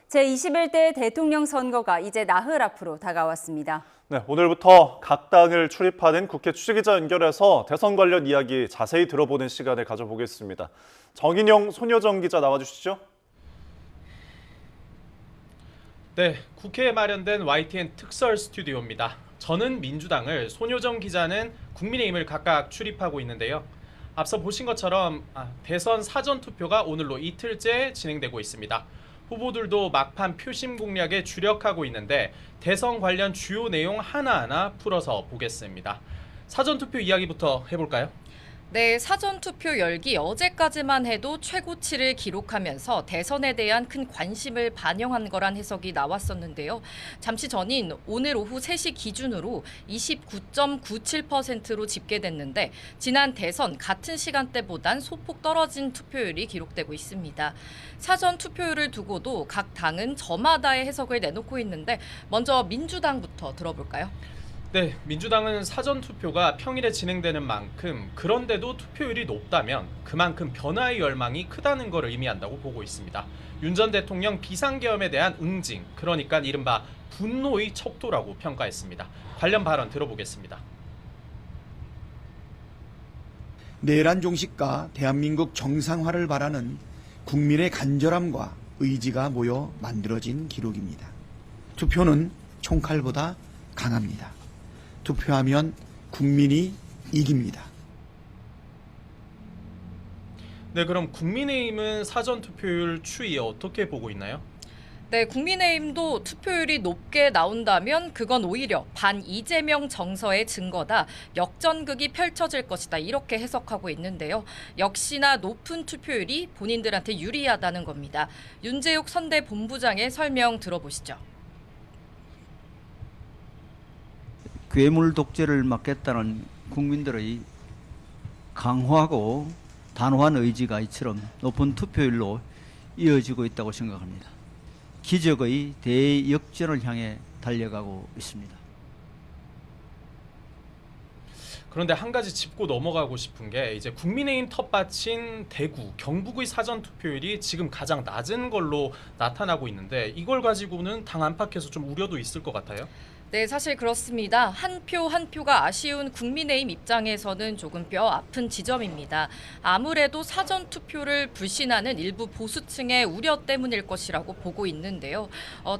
제21대 대통령 선거가 이제 나흘 앞으로 다가왔습니다. 네, 오늘부터 각 당을 출입하는 국회 취재기자 연결해서 대선 관련 이야기 자세히 들어보는 시간을 가져보겠습니다. 정인영, 손효정 기자 나와주시죠. 네, 국회에 마련된 YTN 특설 스튜디오입니다. 저는 민주당을, 손효정 기자는 국민의힘을 각각 출입하고 있는데요. 앞서 보신 것처럼 대선 사전투표가 오늘로 이틀째 진행되고 있습니다. 후보들도 막판 표심 공략에 주력하고 있는데 대선 관련 주요 내용 하나하나 풀어서 보겠습니다. 사전투표 이야기부터 해볼까요? 네, 사전투표 열기 어제까지만 해도 최고치를 기록하면서 대선에 대한 큰 관심을 반영한 거란 해석이 나왔었는데요. 잠시 전인 오늘 오후 3시 기준으로 29.97%로 집계됐는데 지난 대선 같은 시간대보단 소폭 떨어진 투표율이 기록되고 있습니다. 사전투표율을 두고도 각 당은 저마다의 해석을 내놓고 있는데 먼저 민주당부터 들어볼까요? 네, 민주당은 사전투표가 평일에 진행되는 만큼 그런데도 투표율이 높다면 그만큼 변화의 열망이 크다는 것을 의미한다고 보고 있습니다. 윤 전 대통령 비상계엄에 대한 응징, 그러니까 이른바 분노의 척도라고 평가했습니다. 관련 발언 들어보겠습니다. 내란 종식과 대한민국 정상화를 바라는 국민의 간절함과 의지가 모여 만들어진 기록입니다. 투표는 총칼보다 강합니다. 투표하면 국민이 이깁니다. 네, 그럼 국민의힘은 사전투표율 추이 어떻게 보고 있나요? 네, 국민의힘도 투표율이 높게 나온다면 그건 오히려 반 이재명 정서의 증거다. 역전극이 펼쳐질 것이다. 이렇게 해석하고 있는데요. 역시나 높은 투표율이 본인들한테 유리하다는 겁니다. 윤재욱 선대 본부장의 설명 들어보시죠. 괴물 독재를 막겠다는 국민들의 강화하고 단호한 의지가 이처럼 높은 투표율로 이어지고 있다고 생각합니다. 기적의 대역전을 향해 달려가고 있습니다. 그런데 한 가지 짚고 넘어가고 싶은 게 이제 국민의힘 텃밭인 대구, 경북의 사전투표율이 지금 가장 낮은 걸로 나타나고 있는데 이걸 가지고는 당 안팎에서 좀 우려도 있을 것 같아요. 네, 사실 그렇습니다. 한 표 한 표가 아쉬운 국민의힘 입장에서는 조금 뼈 아픈 지점입니다. 아무래도 사전투표를 불신하는 일부 보수층의 우려 때문일 것이라고 보고 있는데요.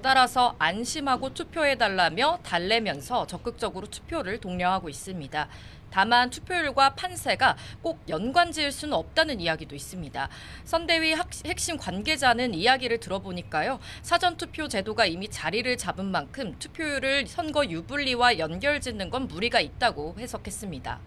따라서 안심하고 투표해달라며 달래면서 적극적으로 투표를 독려하고 있습니다. 다만 투표율과 판세가 꼭 연관지을 수는 없다는 이야기도 있습니다. 선대위 핵심 관계자는 이야기를 들어보니까요. 사전투표 제도가 이미 자리를 잡은 만큼 투표율을 선거 유불리와 연결짓는 건 무리가 있다고 해석했습니다.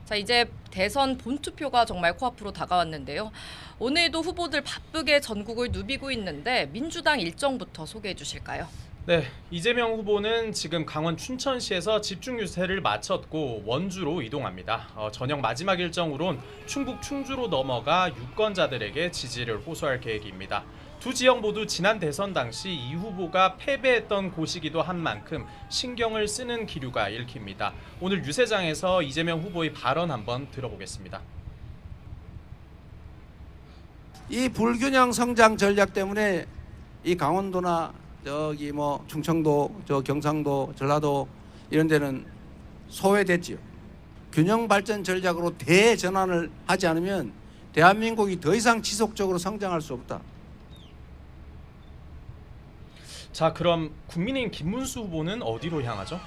자, 이제 대선 본투표가 정말 코앞으로 다가왔는데요. 오늘도 후보들 바쁘게 전국을 누비고 있는데 민주당 일정부터 소개해 주실까요? 네, 이재명 후보는 지금 강원 춘천시에서 집중 유세를 마쳤고 원주로 이동합니다. 저녁 마지막 일정으론 충북 충주로 넘어가 유권자들에게 지지를 호소할 계획입니다. 두 지역 모두 지난 대선 당시 이 후보가 패배했던 곳이기도 한 만큼 신경을 쓰는 기류가 읽힙니다. 오늘 유세장에서 이재명 후보의 발언 한번 들어보겠습니다. 이 불균형 성장 전략 때문에 이 강원도나 저기 충청도, 경상도, 전라도 이런 데는 소외됐지요. 균형 발전 전략으로 대전환을 하지 않으면 대한민국이 더 이상 지속적으로 성장할 수 없다. 자, 그럼 국민의힘 김문수 후보는 어디로 향하죠?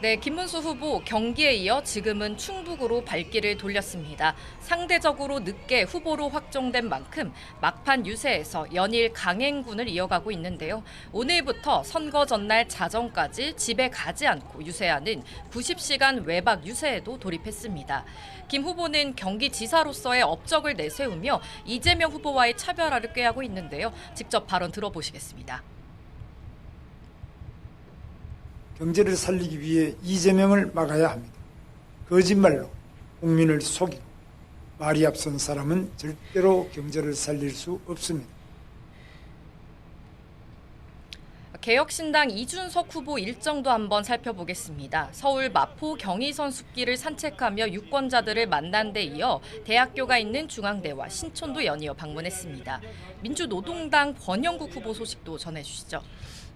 네, 김문수 후보 경기에 이어 지금은 충북으로 발길을 돌렸습니다. 상대적으로 늦게 후보로 확정된 만큼 막판 유세에서 연일 강행군을 이어가고 있는데요. 오늘부터 선거 전날 자정까지 집에 가지 않고 유세하는 90시간 외박 유세에도 돌입했습니다. 김 후보는 경기지사로서의 업적을 내세우며 이재명 후보와의 차별화를 꾀하고 있는데요. 직접 발언 들어보시겠습니다. 경제를 살리기 위해 이재명을 막아야 합니다. 거짓말로 국민을 속이고 말이 앞선 사람은 절대로 경제를 살릴 수 없습니다. 개혁신당 이준석 후보 일정도 한번 살펴보겠습니다. 서울 마포 경의선 숲길을 산책하며 유권자들을 만난 데 이어 대학교가 있는 중앙대와 신촌도 연이어 방문했습니다. 민주노동당 권영국 후보 소식도 전해주시죠.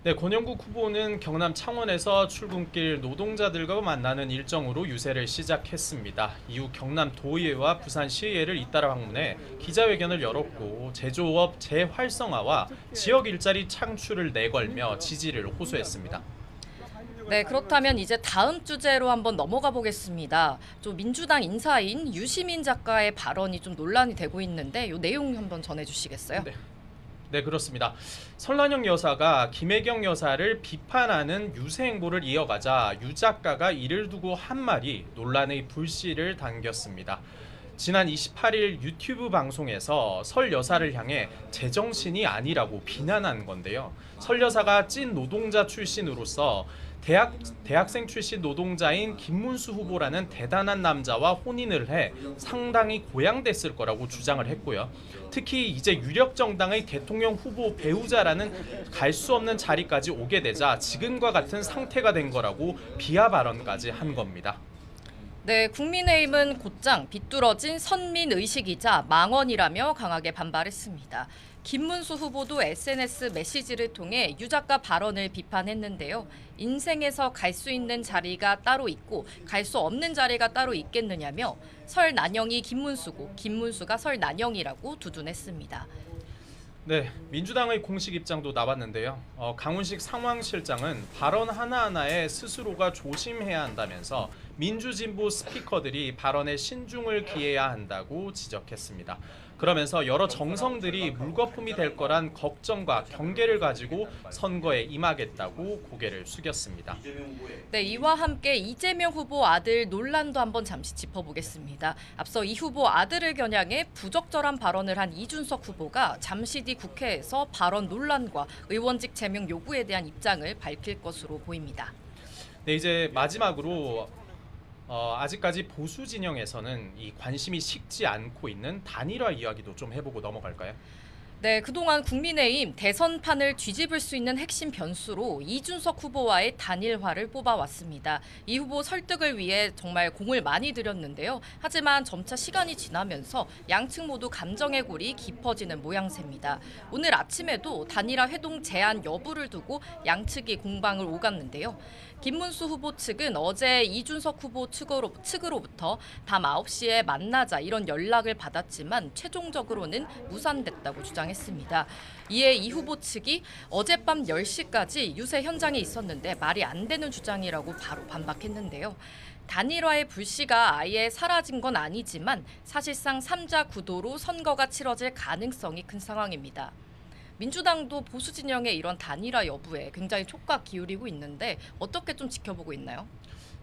네, 권영국 후보는 경남 창원에서 출근길 노동자들과 만나는 일정으로 유세를 시작했습니다. 이후 경남 도의회와 부산시의회를 잇따라 방문해 기자회견을 열었고 제조업 재활성화와 지역 일자리 창출을 내걸며 지지를 호소했습니다. 네, 그렇다면 이제 다음 주제로 한번 넘어가 보겠습니다. 민주당 인사인 유시민 작가의 발언이 좀 논란이 되고 있는데 이 내용 한번 전해주시겠어요? 네, 그렇습니다. 설란영 여사가 김혜경 여사를 비판하는 유세 행보를 이어가자 유 작가가 이를 두고 한 말이 논란의 불씨를 당겼습니다. 지난 28일 유튜브 방송에서 설 여사를 향해 제정신이 아니라고 비난한 건데요. 설 여사가 찐 노동자 출신으로서 대학생 출신 노동자인 김문수 후보라는 대단한 남자와 혼인을 해 상당히 고양됐을 거라고 주장을 했고요. 특히 이제 유력 정당의 대통령 후보 배우자라는 갈 수 없는 자리까지 오게 되자 지금과 같은 상태가 된 거라고 비하 발언까지 한 겁니다. 네, 국민의힘은 곧장 비뚤어진 선민의식이자 망언이라며 강하게 반발했습니다. 김문수 후보도 SNS 메시지를 통해 유 작가 발언을 비판했는데요. 인생에서 갈 수 있는 자리가 따로 있고 갈 수 없는 자리가 따로 있겠느냐며 설 난영이 김문수고 김문수가 설 난영이라고 두둔했습니다. 네, 민주당의 공식 입장도 나왔는데요. 강훈식 상황실장은 발언 하나하나에 스스로가 조심해야 한다면서 민주진보 스피커들이 발언에 신중을 기해야 한다고 지적했습니다. 그러면서 여러 정성들이 물거품이 될 거란 걱정과 경계를 가지고 선거에 임하겠다고 고개를 숙였습니다. 네, 이와 함께 이재명 후보 아들 논란도 한번 잠시 짚어보겠습니다. 앞서 이 후보 아들을 겨냥해 부적절한 발언을 한 이준석 후보가 잠시 뒤 국회에서 발언 논란과 의원직 제명 요구에 대한 입장을 밝힐 것으로 보입니다. 네, 이제 마지막으로 아직까지 보수 진영에서는 이 관심이 식지 않고 있는 단일화 이야기도 좀 해보고 넘어갈까요? 네, 그동안 국민의힘 대선판을 뒤집을 수 있는 핵심 변수로 이준석 후보와의 단일화를 뽑아왔습니다. 이 후보 설득을 위해 정말 공을 많이 들였는데요. 하지만 점차 시간이 지나면서 양측 모두 감정의 골이 깊어지는 모양새입니다. 오늘 아침에도 단일화 회동 제안 여부를 두고 양측이 공방을 오갔는데요. 김문수 후보 측은 어제 이준석 후보 측으로부터 밤 9시에 만나자 이런 연락을 받았지만 최종적으로는 무산됐다고 주장했습니다. 이에 이 후보 측이 어젯밤 10시까지 유세 현장에 있었는데 말이 안 되는 주장이라고 바로 반박했는데요. 단일화의 불씨가 아예 사라진 건 아니지만 사실상 3자 구도로 선거가 치러질 가능성이 큰 상황입니다. 민주당도 보수 진영의 이런 단일화 여부에 굉장히 촉각 기울이고 있는데 어떻게 좀 지켜보고 있나요?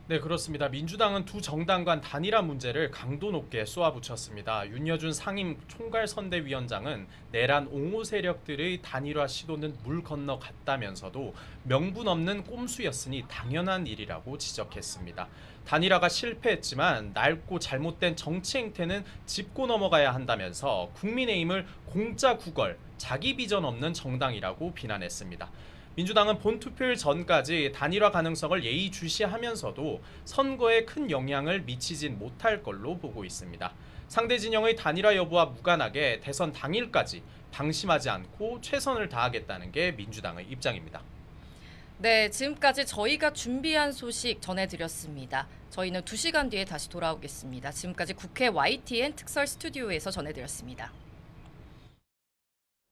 네, 그렇습니다. 민주당은 두 정당 간 단일화 문제를 강도 높게 쏘아붙였습니다. 윤여준 상임 총괄선대위원장은 내란 옹호 세력들의 단일화 시도는 물 건너갔다면서도 명분 없는 꼼수였으니 당연한 일이라고 지적했습니다. 단일화가 실패했지만 낡고 잘못된 정치 행태는 짚고 넘어가야 한다면서 국민의힘을 공짜 구걸, 자기 비전 없는 정당이라고 비난했습니다. 민주당은 본투표일 전까지 단일화 가능성을 예의주시하면서도 선거에 큰 영향을 미치진 못할 걸로 보고 있습니다. 상대 진영의 단일화 여부와 무관하게 대선 당일까지 방심하지 않고 최선을 다하겠다는 게 민주당의 입장입니다. 네, 지금까지 저희가 준비한 소식 전해드렸습니다. 저희는 2시간 뒤에 다시 돌아오겠습니다. 지금까지 국회 YTN 특설 스튜디오에서 전해드렸습니다.